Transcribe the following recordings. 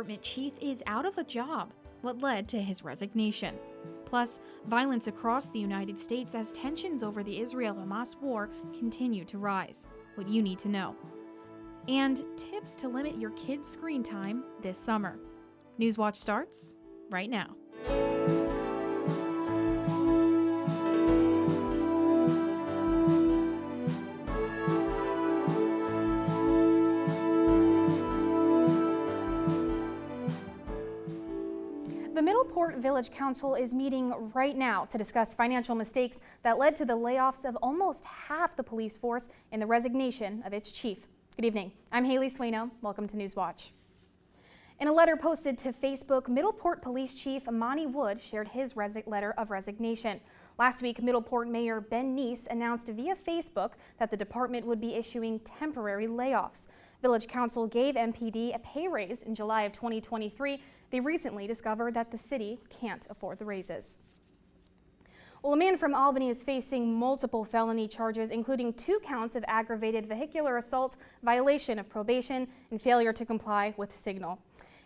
department chief is out of a job, what led to his resignation. Plus, violence across the United States as tensions over the Israel-Hamas war continue to rise. What you need to know. And tips to limit your kids' screen time this summer. Newswatch starts right now. The Middleport Village Council is meeting right now to discuss financial mistakes that led to the layoffs of almost half the police force and the resignation of its chief. Good evening. I'm Haley Swano. Welcome to Newswatch. In a letter posted to Facebook, Middleport Police Chief Monty Wood shared his letter of resignation. Last week, Middleport Mayor Ben Neese announced via Facebook that the department would be issuing temporary layoffs. Village Council gave MPD a pay raise in July of 2023. They recently discovered that the city can't afford the raises. Well, a man from Albany is facing multiple felony charges, including 2 counts of aggravated vehicular assault, violation of probation, and failure to comply with signal.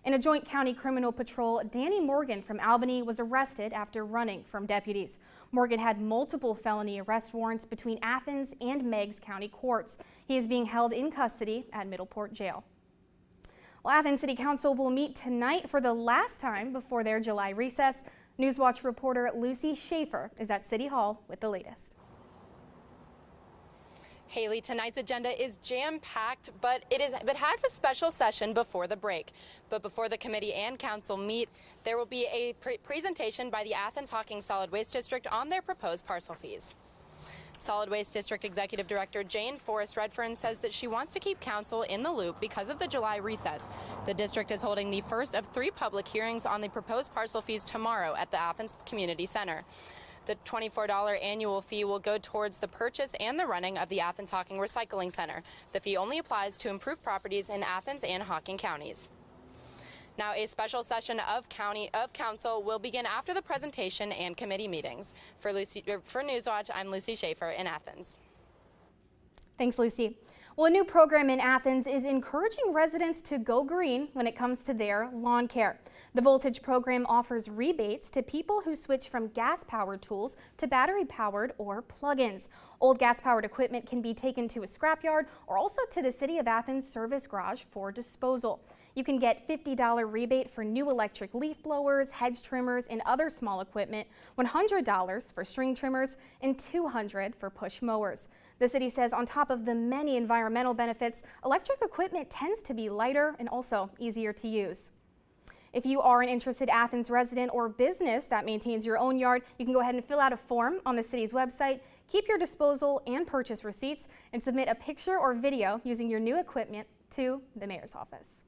In a joint county criminal patrol, Danny Morgan from Albany was arrested after running from deputies. Morgan had multiple felony arrest warrants between Athens and Meigs County courts. He is being held in custody at Middleport Jail. Well, Athens City Council will meet tonight for the last time before their July recess. Newswatch reporter Lucy Schaefer is at City Hall with the latest. Haley, tonight's agenda is jam-packed, but it has a special session before the break. But before the committee and council meet, there will be a presentation by the Athens-Hawkins Solid Waste District on their proposed parcel fees. Solid Waste District Executive Director Jane Forrest Redfern says that she wants to keep council in the loop because of the July recess. The district is holding the first of 3 public hearings on the proposed parcel fees tomorrow at the Athens Community Center. The $24 annual fee will go towards the purchase and the running of the Athens-Hocking Recycling Center. The fee only applies to improved properties in Athens and Hocking counties. Now, a special session of council will begin after the presentation and committee meetings. For Newswatch, I'm Lucy Schaefer in Athens. Thanks, Lucy. Well, a new program in Athens is encouraging residents to go green when it comes to their lawn care. The Voltage program offers rebates to people who switch from gas-powered tools to battery-powered or plug-ins. Old gas-powered equipment can be taken to a scrapyard or also to the City of Athens service garage for disposal. You can get $50 rebate for new electric leaf blowers, hedge trimmers, and other small equipment, $100 for string trimmers, and $200 for push mowers. The city says on top of the many environmental benefits, electric equipment tends to be lighter and also easier to use. If you are an interested Athens resident or business that maintains your own yard, you can go ahead and fill out a form on the city's website, keep your disposal and purchase receipts, and submit a picture or video using your new equipment to the mayor's office.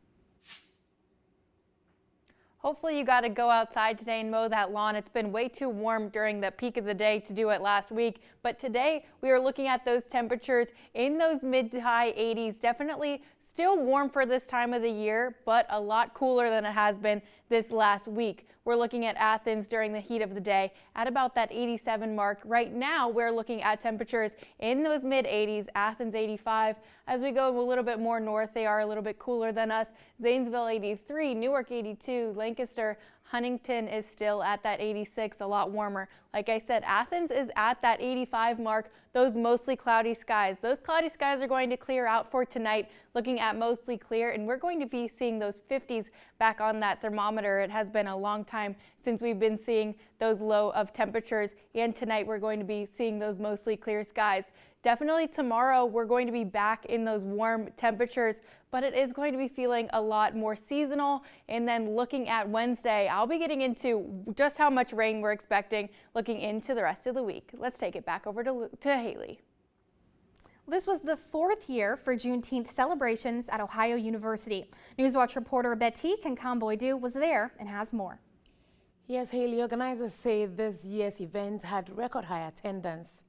Hopefully you got to go outside today and mow that lawn. It's been way too warm during the peak of the day to do it last week. But today we are looking at those temperatures in those mid to high 80s. Definitely still warm for this time of the year, but a lot cooler than it has been this last week. We're looking at Athens during the heat of the day at about that 87 mark. Right now, we're looking at temperatures in those mid 80s, Athens 85. As we go a little bit more north, they are a little bit cooler than us. Zanesville 83, Newark 82, Lancaster, Huntington is still at that 86, a lot warmer. Like I said, Athens is at that 85 mark, those mostly cloudy skies. Those cloudy skies are going to clear out for tonight, looking at mostly clear, and we're going to be seeing those 50s back on that thermometer. It has been a long time since we've been seeing those low of temperatures, and tonight we're going to be seeing those mostly clear skies. Definitely tomorrow we're going to be back in those warm temperatures, but it is going to be feeling a lot more seasonal. And then looking at Wednesday, I'll be getting into just how much rain we're expecting looking into the rest of the week. Let's take it back over to Haley. This was the 4th year for Juneteenth celebrations at Ohio University. Newswatch reporter Betty Kankamboidu was there and has more. Yes, Haley, organizers say this year's event had record high attendance.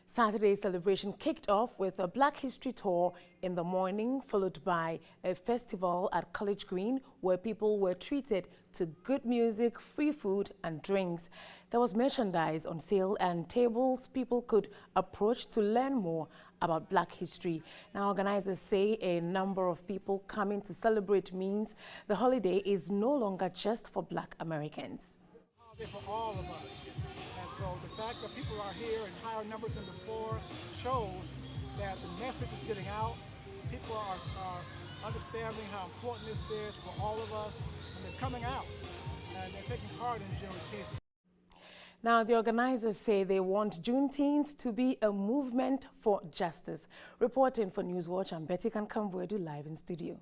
Saturday's celebration kicked off with a Black History Tour in the morning, followed by a festival at College Green, where people were treated to good music, free food and drinks. There was merchandise on sale and tables people could approach to learn more about Black history. Now, organizers say a number of people coming to celebrate means the holiday is no longer just for Black Americans. For all of us. And so the fact that people are here in higher numbers than before shows that the message is getting out. People are understanding how important this is for all of us, and they're coming out and they're taking part in Juneteenth. Now, the organizers say they want Juneteenth to be a movement for justice. Reporting for Newswatch, I'm Betty Kankamwedu, live in studio.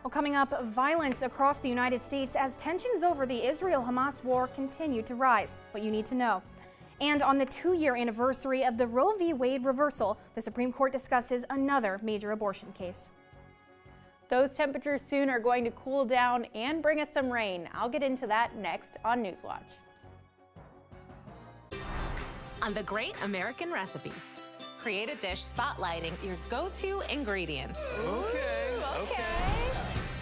Well, coming up, violence across the United States as tensions over the Israel-Hamas war continue to rise. What you need to know. And on the 2-year anniversary of the Roe v. Wade reversal, the Supreme Court discusses another major abortion case. Those temperatures soon are going to cool down and bring us some rain. I'll get into that next on Newswatch. On The Great American Recipe, create a dish spotlighting your go-to ingredients. Okay.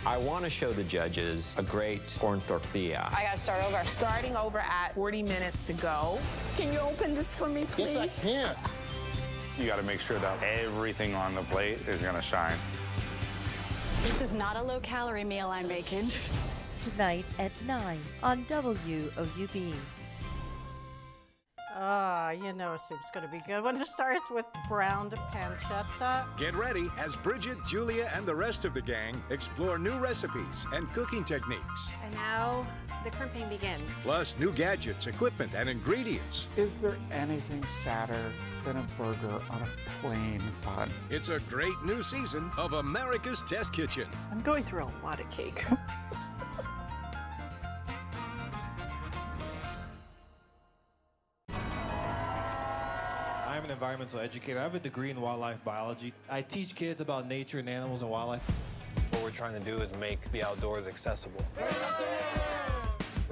I want to show the judges a great corn tortilla. I got to start over. Starting over at 40 minutes to go. Can you open this for me, please? Yes, I can. You got to make sure that everything on the plate is going to shine. This is not a low-calorie meal I'm making. Tonight at 9 on WOUB. You know soup's going to be good when it starts with browned pancetta. Get ready as Bridget, Julia, and the rest of the gang explore new recipes and cooking techniques. And now the crimping begins. Plus new gadgets, equipment, and ingredients. Is there anything sadder than a burger on a plain bun? It's a great new season of America's Test Kitchen. I'm going through a lot of cake. I'm an environmental educator. I have a degree in wildlife biology. I teach kids about nature and animals and wildlife. What we're trying to do is make the outdoors accessible.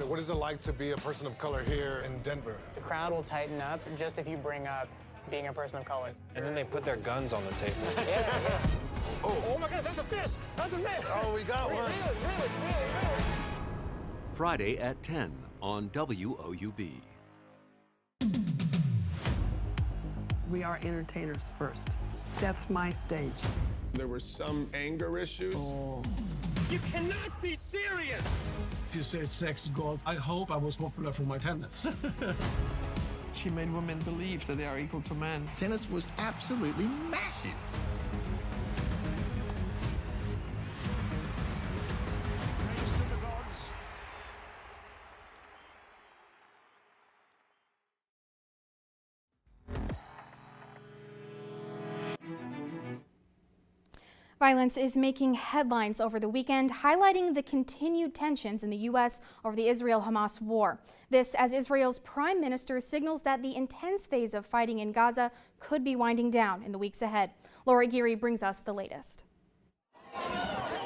What is it like to be a person of color here in Denver? The crowd will tighten up just if you bring up being a person of color. And then they put their guns on the table. Yeah. Oh my God, that's a fish! That's a fish! Oh, we got one. Really. Friday at 10 on WOUB. We are entertainers first. That's my stage. There were some anger issues. Oh. You cannot be serious! If you say sex god, I hope I was popular for my tennis. She made women believe that they are equal to men. Tennis was absolutely massive. Violence is making headlines over the weekend, highlighting the continued tensions in the U.S. over the Israel-Hamas war. This as Israel's prime minister signals that the intense phase of fighting in Gaza could be winding down in the weeks ahead. Laura Geary brings us the latest.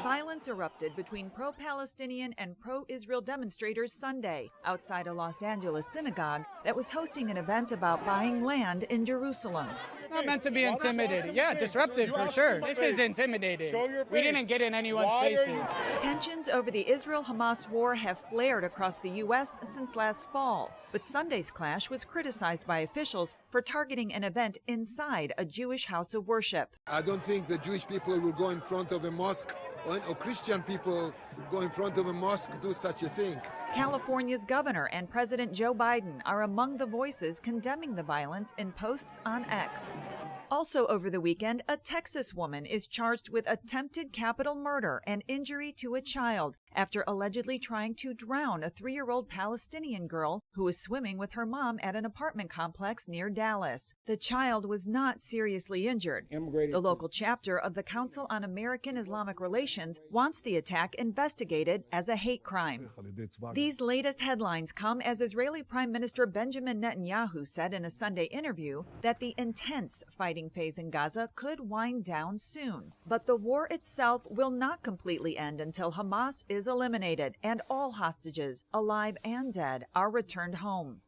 Violence erupted between pro-Palestinian and pro-Israel demonstrators Sunday outside a Los Angeles synagogue that was hosting an event about buying land in Jerusalem. It's not meant to be intimidating. Yeah, disruptive for sure. This is intimidating. We didn't get in anyone's faces. Tensions over the Israel-Hamas war have flared across the U.S. since last fall. But Sunday's clash was criticized by officials for targeting an event inside a Jewish house of worship. I don't think the Jewish people will go in front of a mosque or Christian people go in front of a mosque do such a thing. California's governor and President Joe Biden are among the voices condemning the violence in posts on X. Also over the weekend, a Texas woman is charged with attempted capital murder and injury to a child after allegedly trying to drown a 3-year-old Palestinian girl who was swimming with her mom at an apartment complex near Dallas. The child was not seriously injured. The local chapter of the Council on American Islamic Relations wants the attack investigated as a hate crime. These latest headlines come as Israeli Prime Minister Benjamin Netanyahu said in a Sunday interview that the intense fighting phase in Gaza could wind down soon. But the war itself will not completely end until Hamas is eliminated and all hostages, alive and dead, are returned home.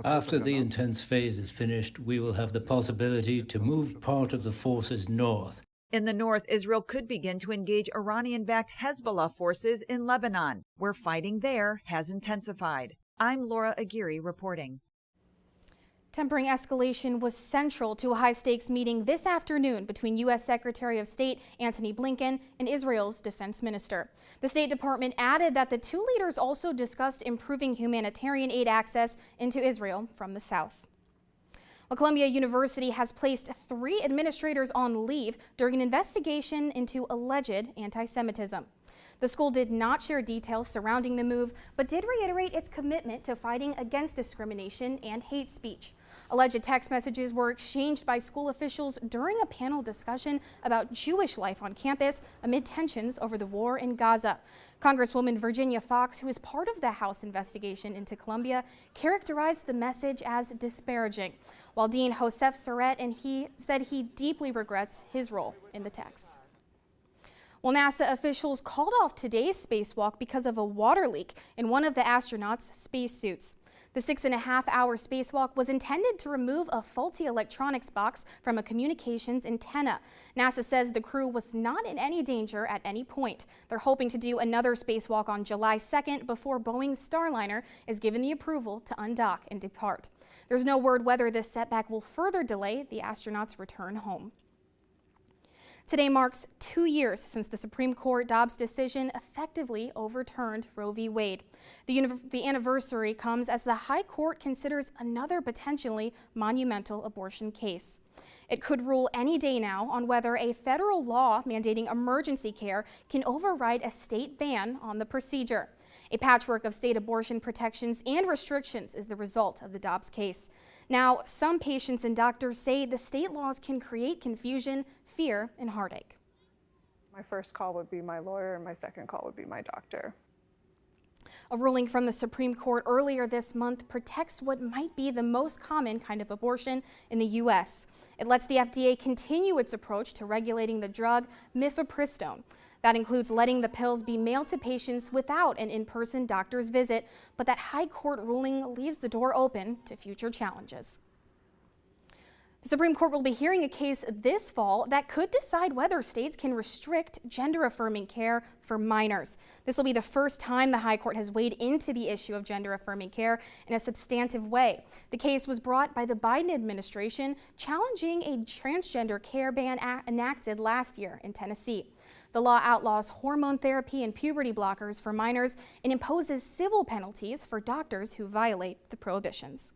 After the intense phase is finished, we will have the possibility to move part of the forces north. In the north, Israel could begin to engage Iranian-backed Hezbollah forces in Lebanon, where fighting there has intensified. I'm Laura Aguirre reporting. Tempering escalation was central to a high-stakes meeting this afternoon between U.S. Secretary of State Antony Blinken and Israel's defense minister. The State Department added that the two leaders also discussed improving humanitarian aid access into Israel from the south. Well, Columbia University has placed 3 administrators on leave during an investigation into alleged anti-Semitism. The school did not share details surrounding the move, but did reiterate its commitment to fighting against discrimination and hate speech. Alleged text messages were exchanged by school officials during a panel discussion about Jewish life on campus amid tensions over the war in Gaza. Congresswoman Virginia Fox, who is part of the House investigation into Columbia, characterized the message as disparaging, while Dean Joseph Surratt and he said he deeply regrets his role in the text. Well, NASA officials called off today's spacewalk because of a water leak in one of the astronauts' spacesuits. The 6.5-hour spacewalk was intended to remove a faulty electronics box from a communications antenna. NASA says the crew was not in any danger at any point. They're hoping to do another spacewalk on July 2nd before Boeing's Starliner is given the approval to undock and depart. There's no word whether this setback will further delay the astronauts' return home. Today marks 2 years since the Supreme Court Dobbs decision effectively overturned Roe v. Wade. The anniversary comes as the High Court considers another potentially monumental abortion case. It could rule any day now on whether a federal law mandating emergency care can override a state ban on the procedure. A patchwork of state abortion protections and restrictions is the result of the Dobbs case. Now, some patients and doctors say the state laws can create confusion, fear, and heartache. My first call would be my lawyer, and my second call would be my doctor. A ruling from the Supreme Court earlier this month protects what might be the most common kind of abortion in the U.S. It lets the FDA continue its approach to regulating the drug mifepristone. That includes letting the pills be mailed to patients without an in-person doctor's visit, but that High Court ruling leaves the door open to future challenges. The Supreme Court will be hearing a case this fall that could decide whether states can restrict gender-affirming care for minors. This will be the first time the High Court has weighed into the issue of gender-affirming care in a substantive way. The case was brought by the Biden administration challenging a transgender care ban enacted last year in Tennessee. The law outlaws hormone therapy and puberty blockers for minors and imposes civil penalties for doctors who violate the prohibitions.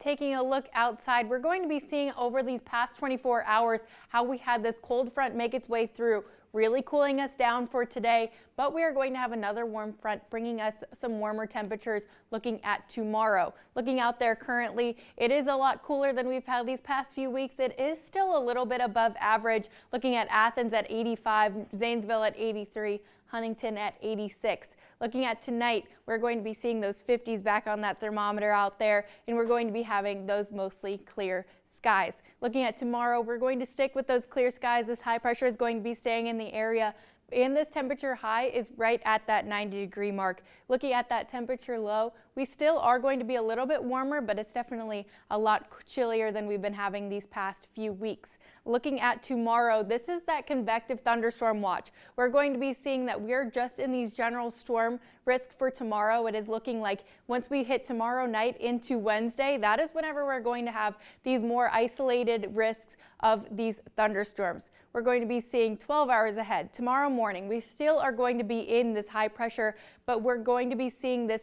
Taking a look outside, we're going to be seeing over these past 24 hours how we had this cold front make its way through, really cooling us down for today, but we are going to have another warm front bringing us some warmer temperatures looking at tomorrow. Looking out there currently, it is a lot cooler than we've had these past few weeks. It is still a little bit above average, looking at Athens at 85, Zanesville at 83, Huntington at 86. Looking at tonight, we're going to be seeing those 50s back on that thermometer out there, and we're going to be having those mostly clear skies. Looking at tomorrow, we're going to stick with those clear skies. This high pressure is going to be staying in the area, and this temperature high is right at that 90-degree mark. Looking at that temperature low, we still are going to be a little bit warmer, but it's definitely a lot chillier than we've been having these past few weeks. Looking at tomorrow, this is that convective thunderstorm watch. We're going to be seeing that we're just in these general storm risk for tomorrow. It is looking like once we hit tomorrow night into Wednesday, that is whenever we're going to have these more isolated risks of these thunderstorms. We're going to be seeing 12 hours ahead. Tomorrow morning, we still are going to be in this high pressure, but we're going to be seeing this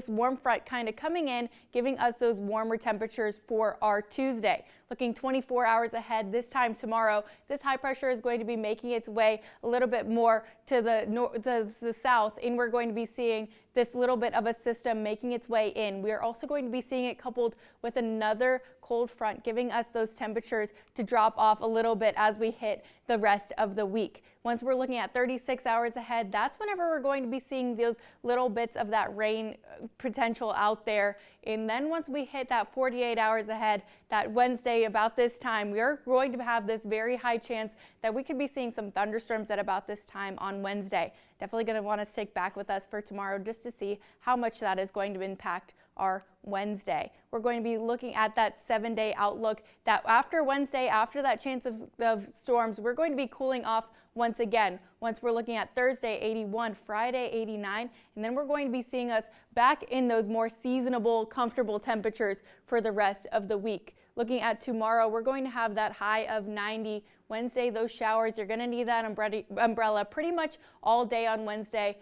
warm front kind of coming in, giving us those warmer temperatures for our Tuesday. Looking 24 hours ahead, this time tomorrow, this high pressure is going to be making its way a little bit more to the south, and we're going to be seeing this little bit of a system making its way in. We are also going to be seeing it coupled with another cold front, giving us those temperatures to drop off a little bit as we hit the rest of the week. Once we're looking at 36 hours ahead, that's whenever we're going to be seeing those little bits of that rain potential out there. And then once we hit that 48 hours ahead, that Wednesday Thursday about this time, we are going to have this very high chance that we could be seeing some thunderstorms at about this time on Wednesday. Definitely going to want to stick back with us for tomorrow just to see how much that is going to impact our Wednesday. We're going to be looking at that 7-day outlook that after Wednesday, after that chance of storms, we're going to be cooling off once again. Once we're looking at Thursday, 81, Friday, 89, and then we're going to be seeing us back in those more seasonable, comfortable temperatures for the rest of the week. Looking at tomorrow, we're going to have that high of 90. Wednesday, those showers, you're going to need that umbrella pretty much all day on Wednesday.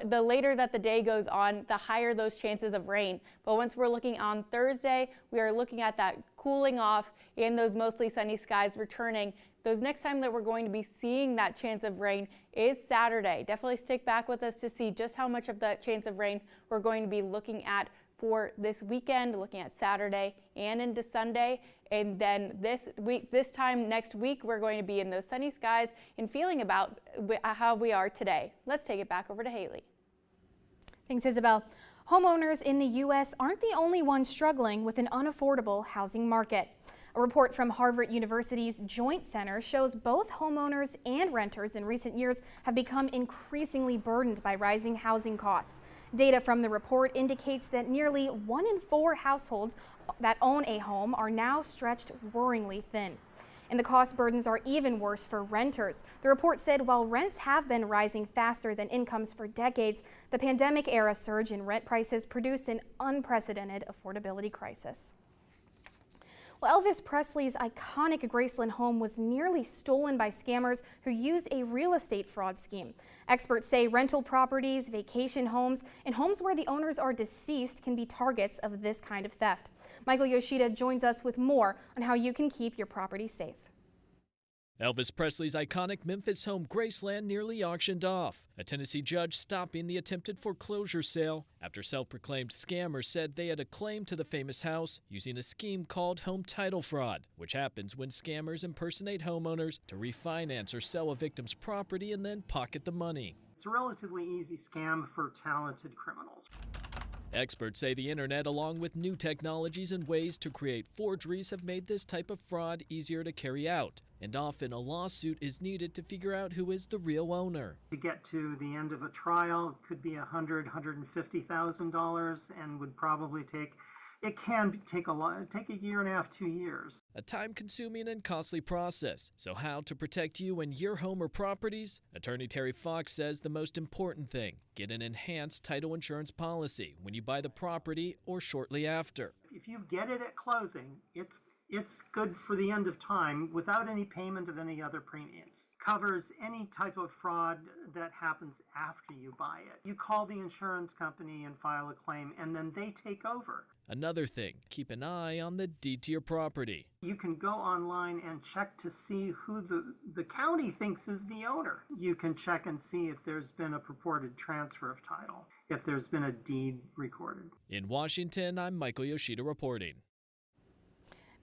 The later that the day goes on, the higher those chances of rain. But once we're looking on Thursday, we are looking at that cooling off and those mostly sunny skies returning. Those next time that we're going to be seeing that chance of rain is Saturday. Definitely stick back with us to see just how much of that chance of rain we're going to be looking at for this weekend, looking at Saturday and into Sunday. And then this time next week, we're going to be in those sunny skies and feeling about how we are today. Let's take it back over to Haley. Thanks, Isabel. Homeowners in the U.S. aren't the only ones struggling with an unaffordable housing market. A report from Harvard University's Joint Center shows both homeowners and renters in recent years have become increasingly burdened by rising housing costs. Data from the report indicates that nearly 1 in 4 households that own a home are now stretched worryingly thin. And the cost burdens are even worse for renters. The report said while rents have been rising faster than incomes for decades, the pandemic-era surge in rent prices produced an unprecedented affordability crisis. Well, Elvis Presley's iconic Graceland home was nearly stolen by scammers who used a real estate fraud scheme. Experts say rental properties, vacation homes, and homes where the owners are deceased can be targets of this kind of theft. Michael Yoshida joins us with more on how you can keep your property safe. Elvis Presley's iconic Memphis home Graceland nearly auctioned off. A Tennessee judge stopping the attempted foreclosure sale after self-proclaimed scammers said they had a claim to the famous house using a scheme called home title fraud, which happens when scammers impersonate homeowners to refinance or sell a victim's property and then pocket the money. It's a relatively easy scam for talented criminals. Experts say the internet, along with new technologies and ways to create forgeries, have made this type of fraud easier to carry out. And often a lawsuit is needed to figure out who is the real owner. To get to the end of a trial, it could be $100,000, $150,000, and would probably take a year and a half, 2 years. A time-consuming and costly process. So how to protect you and your home or properties? Attorney Terry Fox says the most important thing, get an enhanced title insurance policy when you buy the property or shortly after. If you get it at closing, it's good for the end of time without any payment of any other premiums. Covers any type of fraud that happens after you buy it. You call the insurance company and file a claim, and then they take over. Another thing, keep an eye on the deed to your property. You can go online and check to see who the county thinks is the owner. You can check and see if there's been a purported transfer of title, if there's been a deed recorded. In Washington, I'm Michael Yoshida reporting.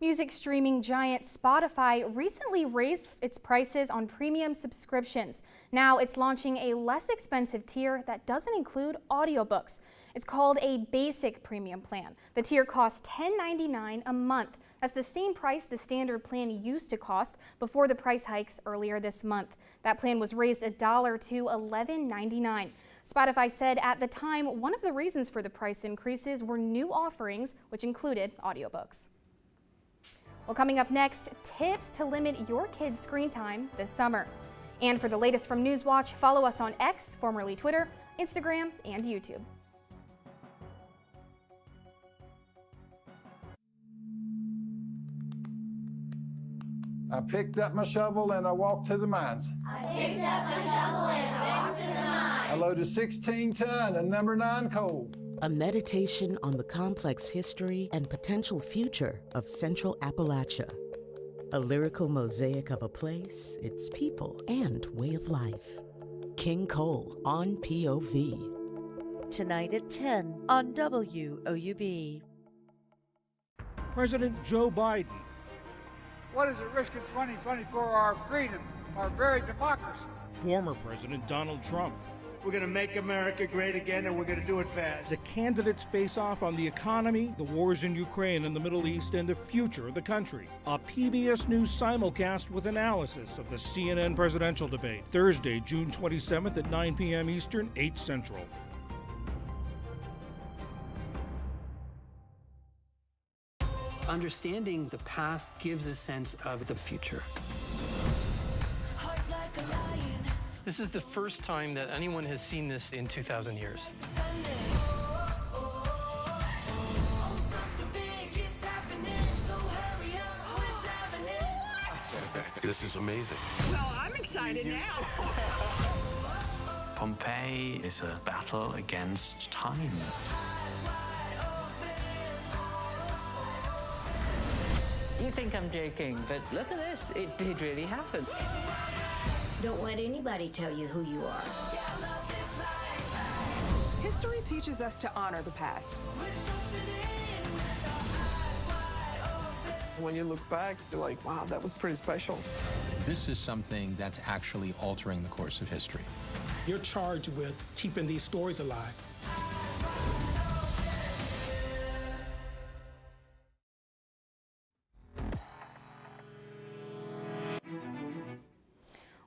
Music streaming giant Spotify recently raised its prices on premium subscriptions. Now it's launching a less expensive tier that doesn't include audiobooks. It's called a basic premium plan. The tier costs $10.99 a month. That's the same price the standard plan used to cost before the price hikes earlier this month. That plan was raised $1 to $11.99. Spotify said at the time one of the reasons for the price increases were new offerings, which included audiobooks. Well, coming up next, tips to limit your kids' screen time this summer. And for the latest from Newswatch, follow us on X, formerly Twitter, Instagram, and YouTube. I picked up my shovel and I walked to the mines. I picked up my shovel and I walked to the mines. I loaded 16 ton of number 9 coal. A meditation on the complex history and potential future of Central Appalachia. A lyrical mosaic of a place, its people, and way of life. King Cole on POV. Tonight at 10 on WOUB. President Joe Biden. What is the risk in 2020 for our freedom, our very democracy? Former President Donald Trump. We're going to make America great again, and we're going to do it fast. The candidates face off on the economy, the wars in Ukraine and the Middle East, and the future of the country. A PBS News simulcast with analysis of the CNN presidential debate, Thursday, June 27th at 9 p.m. Eastern, 8 Central. Understanding the past gives a sense of the future. This is the first time that anyone has seen this in 2,000 years. This is amazing. Well, I'm excited now. Pompeii is a battle against time. You think I'm joking, but look at this. It did really happen. Don't let anybody tell you who you are. History teaches us to honor the past. When you look back, you're like, wow, that was pretty special. This is something that's actually altering the course of history. You're charged with keeping these stories alive.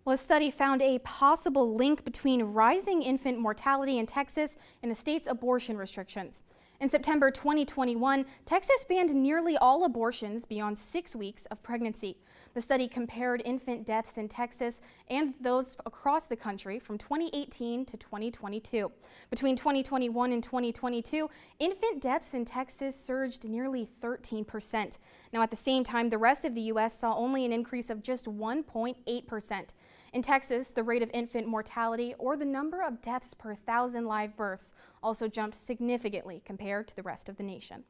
Well, a study found a possible link between rising infant mortality in Texas and the state's abortion restrictions. In September 2021, Texas banned nearly all abortions beyond 6 weeks of pregnancy. The study compared infant deaths in Texas and those across the country from 2018 to 2022. Between 2021 and 2022, infant deaths in Texas surged nearly 13%. Now, at the same time, the rest of the U.S. saw only an increase of just 1.8%. In Texas, the rate of infant mortality, or the number of deaths per 1,000 live births, also jumped significantly compared to the rest of the nation.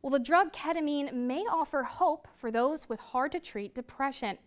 Well, the drug ketamine may offer hope for those with hard-to-treat depression.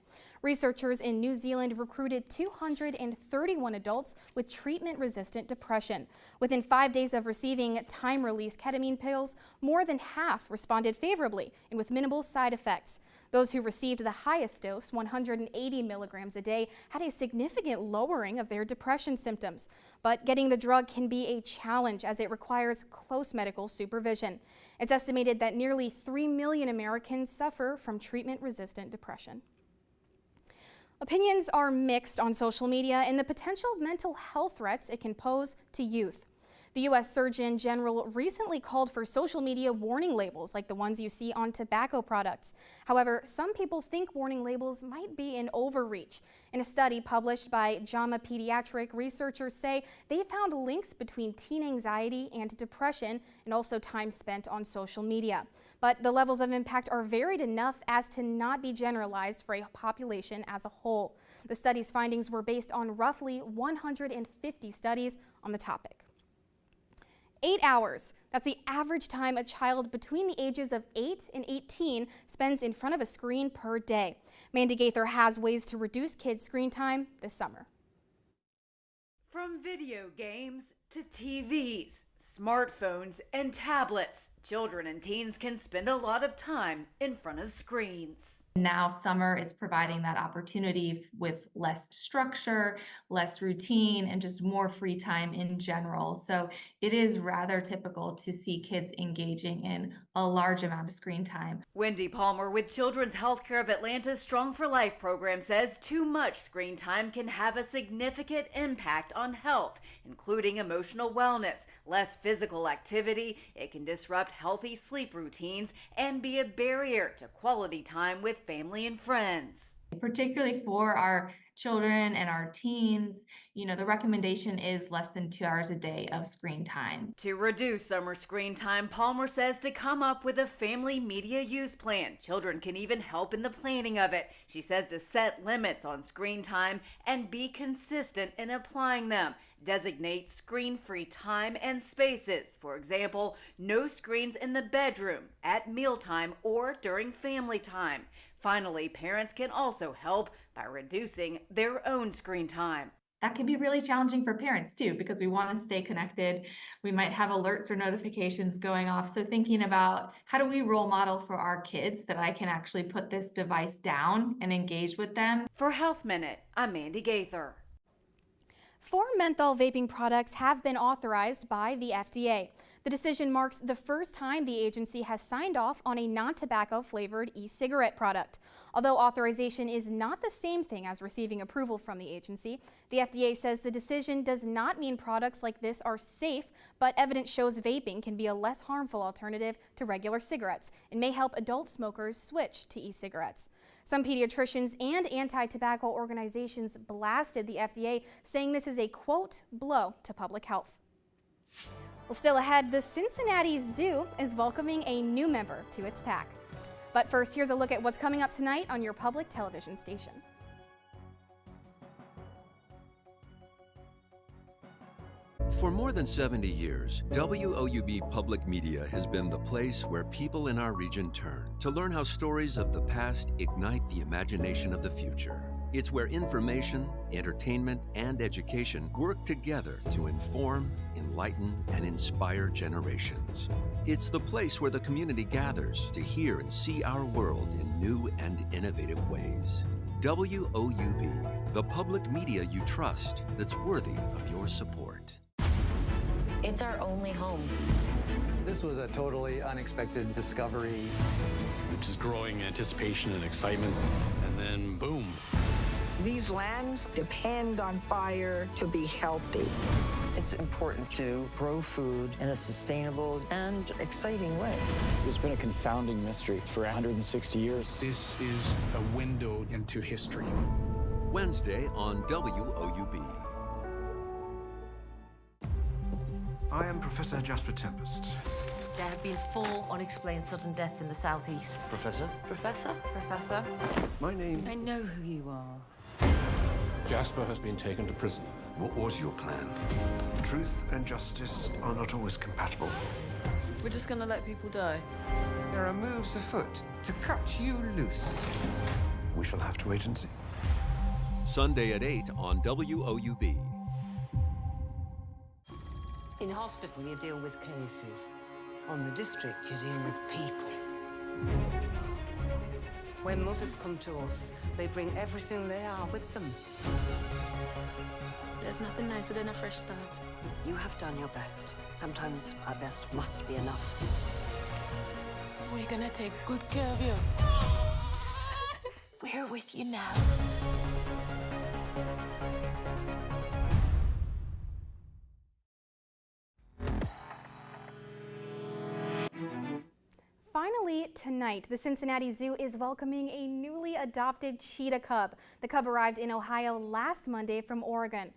Researchers in New Zealand recruited 231 adults with treatment-resistant depression. Within 5 days of receiving time-release ketamine pills, more than half responded favorably and with minimal side effects. Those who received the highest dose, 180 milligrams a day, had a significant lowering of their depression symptoms. But getting the drug can be a challenge as it requires close medical supervision. It's estimated that nearly 3 million Americans suffer from treatment-resistant depression. Opinions are mixed on social media and the potential mental health threats it can pose to youth. The U.S. Surgeon General recently called for social media warning labels like the ones you see on tobacco products. However, some people think warning labels might be an overreach. In a study published by JAMA Pediatric, researchers say they found links between teen anxiety and depression and also time spent on social media. But the levels of impact are varied enough as to not be generalized for a population as a whole. The study's findings were based on roughly 150 studies on the topic. 8 hours. That's the average time a child between the ages of 8 and 18 spends in front of a screen per day. Mandy Gaither has ways to reduce kids' screen time this summer. From video games to TVs, smartphones, and tablets, children and teens can spend a lot of time in front of screens. Now summer is providing that opportunity with less structure, less routine, and just more free time in general. So it is rather typical to see kids engaging in a large amount of screen time. Wendy Palmer with Children's Healthcare of Atlanta's Strong for Life program says too much screen time can have a significant impact on health, including emotional wellness, less physical activity. It can disrupt healthy sleep routines and be a barrier to quality time with family and friends. Particularly for our children and our teens, the recommendation is less than 2 hours a day of screen time. To reduce summer screen time, Palmer says to come up with a family media use plan. Children can even help in the planning of it. She says to set limits on screen time and be consistent in applying them. Designate screen-free time and spaces. For example, no screens in the bedroom, at mealtime, or during family time. Finally, parents can also help by reducing their own screen time. That can be really challenging for parents too, because we want to stay connected. We might have alerts or notifications going off. So thinking about how do we role model for our kids that I can actually put this device down and engage with them. For Health Minute, I'm Mandy Gaither. 4 menthol vaping products have been authorized by the FDA. The decision marks the first time the agency has signed off on a non-tobacco flavored e-cigarette product. Although authorization is not the same thing as receiving approval from the agency, the FDA says the decision does not mean products like this are safe, but evidence shows vaping can be a less harmful alternative to regular cigarettes and may help adult smokers switch to e-cigarettes. Some pediatricians and anti-tobacco organizations blasted the FDA, saying this is a, quote, blow to public health. Well, still ahead, the Cincinnati Zoo is welcoming a new member to its pack. But first, here's a look at what's coming up tonight on your public television station. For more than 70 years, WOUB Public Media has been the place where people in our region turn to learn how stories of the past ignite the imagination of the future. It's where information, entertainment, and education work together to inform, enlighten, and inspire generations. It's the place where the community gathers to hear and see our world in new and innovative ways. WOUB, the public media you trust that's worthy of your support. It's our only home. This was a totally unexpected discovery. Just growing anticipation and excitement, and then boom. These lands depend on fire to be healthy. It's important to grow food in a sustainable and exciting way. It's been a confounding mystery for 160 years. This is a window into history. Wednesday on WOUB. I am Professor Jasper Tempest. There have been 4 unexplained sudden deaths in the southeast. Professor? Professor? Professor? My name... I know who you are. Jasper has been taken to prison. What was your plan? Truth and justice are not always compatible. We're just gonna let people die. There are moves afoot to cut you loose. We shall have to wait and see. Sunday at 8 on WOUB. In hospital, you deal with cases. On the district, you deal with people. When mothers come to us, they bring everything they are with them. There's nothing nicer than a fresh start. You have done your best. Sometimes our best must be enough. We're gonna take good care of you. We're with you now. Finally, tonight, the Cincinnati Zoo is welcoming a newly adopted cheetah cub. The cub arrived in Ohio last Monday from Oregon.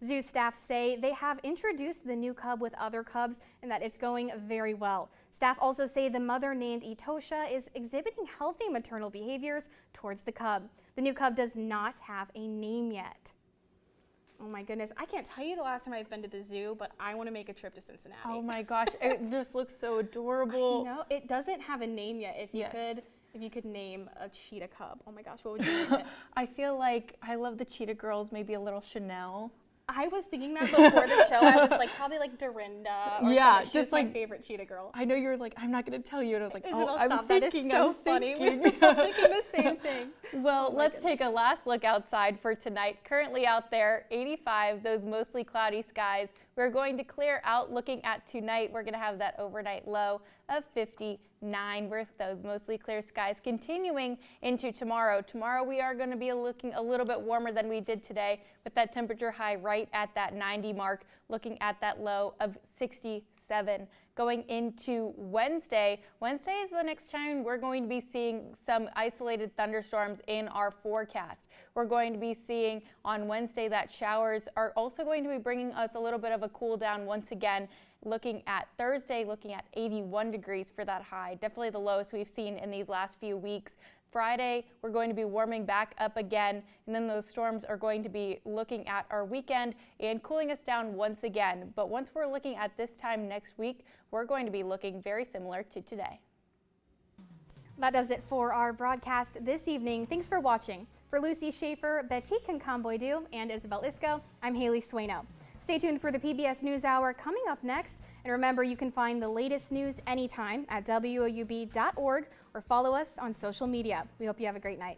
Zoo staff say they have introduced the new cub with other cubs and that it's going very well. Staff also say the mother, named Etosha, is exhibiting healthy maternal behaviors towards the cub. The new cub does not have a name yet. Oh my goodness, I can't tell you the last time I've been to the zoo, but I want to make a trip to Cincinnati. Oh my gosh, it just looks so adorable. No, it doesn't have a name yet. If you could name a cheetah cub, oh my gosh, what would you name it? I feel like I love the cheetah girls, maybe a little Chanel. I was thinking that before the show. I was like, probably like Dorinda. Or yeah, just just my like favorite cheetah girl. I know you were like, I'm not going to tell you. And I was like, Isabel, oh, I'm stop. thinking, that is so I'm funny. thinking. We're all thinking the same thing. Well, oh let's take a last look outside for tonight. Currently out there, 85, those mostly cloudy skies. We're going to clear out. Looking at tonight, we're going to have that overnight low of 59 with those mostly clear skies continuing into tomorrow. Tomorrow we are going to be looking a little bit warmer than we did today with that temperature high right at that 90 mark, looking at that low of 67. Going into Wednesday, Wednesday is the next time we're going to be seeing some isolated thunderstorms in our forecast. We're going to be seeing on Wednesday that showers are also going to be bringing us a little bit of a cool down once again. Looking at Thursday, looking at 81 degrees for that high, definitely the lowest we've seen in these last few weeks. Friday, we're going to be warming back up again, and then those storms are going to be looking at our weekend and cooling us down once again. But once we're looking at this time next week, we're going to be looking very similar to today. That does it for our broadcast this evening. Thanks for watching. For Lucy Schaefer, Betty Kankamboidu, and Isabel Isco, I'm Haley Sueno. Stay tuned for the PBS NewsHour coming up next. And remember, you can find the latest news anytime at WOUB.org or follow us on social media. We hope you have a great night.